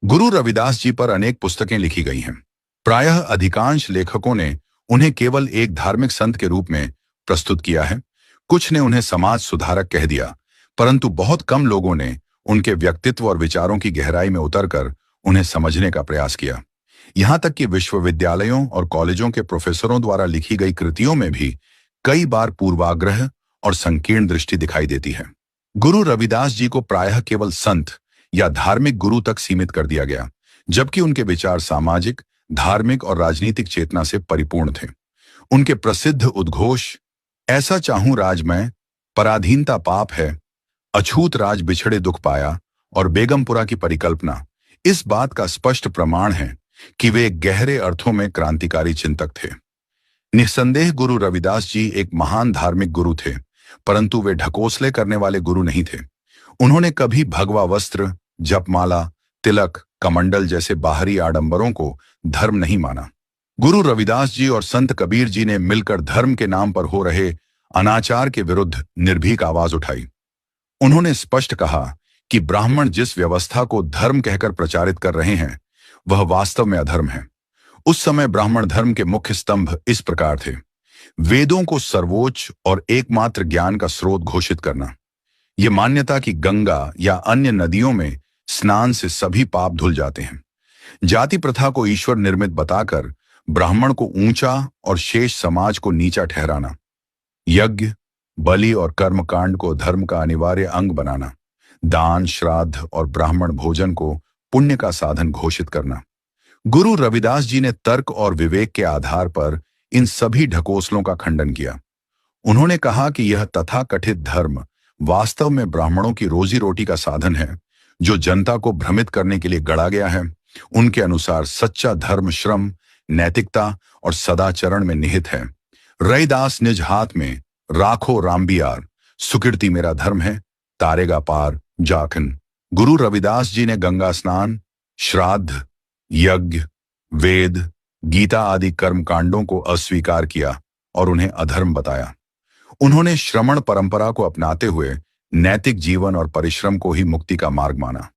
गुरु रविदास जी पर अनेक पुस्तकें लिखी गई हैं। प्रायः अधिकांश लेखकों ने उन्हें केवल एक धार्मिक संत के रूप में प्रस्तुत किया है। कुछ ने उन्हें समाज सुधारक कह दिया, परंतु बहुत कम लोगों ने उनके व्यक्तित्व और विचारों की गहराई में उतरकर उन्हें समझने का प्रयास किया। यहाँ तक कि विश्वविद्यालयों और कॉलेजों के प्रोफेसरों द्वारा लिखी गई कृतियों में भी कई बार पूर्वाग्रह और संकीर्ण दृष्टि दिखाई देती है। गुरु रविदास जी को प्रायः केवल संत या धार्मिक गुरु तक सीमित कर दिया गया, जबकि उनके विचार सामाजिक, धार्मिक और राजनीतिक चेतना से परिपूर्ण थे। उनके प्रसिद्ध उद्घोष "ऐसा चाहूं राज मैं, पराधीनता पाप है, अछूत राज बिछड़े दुख पाया" और बेगमपुरा की परिकल्पना इस बात का स्पष्ट प्रमाण है कि वे गहरे अर्थों में क्रांतिकारी चिंतक थे। निस्संदेह गुरु रविदास जी एक महान धार्मिक गुरु थे, परंतु वे ढकोसले करने वाले गुरु नहीं थे। उन्होंने कभी भगवा वस्त्र, जपमाला, तिलक, कमंडल जैसे बाहरी आडंबरों को धर्म नहीं माना। गुरु रविदास जी और संत कबीर जी ने मिलकर धर्म के नाम पर हो रहे अनाचार के विरुद्ध निर्भीक आवाज उठाई। उन्होंने स्पष्ट कहा कि ब्राह्मण जिस व्यवस्था को धर्म कहकर प्रचारित कर रहे हैं, वह वास्तव में अधर्म है। उस समय ब्राह्मण धर्म के मुख्य स्तंभ इस प्रकार थे: वेदों को सर्वोच्च और एकमात्र ज्ञान का स्रोत घोषित करना, ये मान्यता कि गंगा या अन्य नदियों में स्नान से सभी पाप धुल जाते हैं, जाति प्रथा को ईश्वर निर्मित बताकर ब्राह्मण को ऊंचा और शेष समाज को नीचा ठहराना, यज्ञ, बलि और कर्मकांड को धर्म का अनिवार्य अंग बनाना, दान, श्राद्ध और ब्राह्मण भोजन को पुण्य का साधन घोषित करना। गुरु रविदास जी ने तर्क और विवेक के आधार पर इन सभी ढकोसलों का खंडन किया। उन्होंने कहा कि यह तथाकथित धर्म वास्तव में ब्राह्मणों की रोजी रोटी का साधन है, जो जनता को भ्रमित करने के लिए गढ़ा गया है। उनके अनुसार सच्चा धर्म श्रम, नैतिकता और सदाचरण में निहित है। रैदास निज हाथ में राखो रामबियार, सुकीर्ति मेरा धर्म है, तारेगा पार जाखन। गुरु रविदास जी ने गंगा स्नान, श्राद्ध, यज्ञ, वेद, गीता आदि कर्म कांडों को अस्वीकार किया और उन्हें अधर्म बताया। उन्होंने श्रमण परंपरा को अपनाते हुए नैतिक जीवन और परिश्रम को ही मुक्ति का मार्ग माना।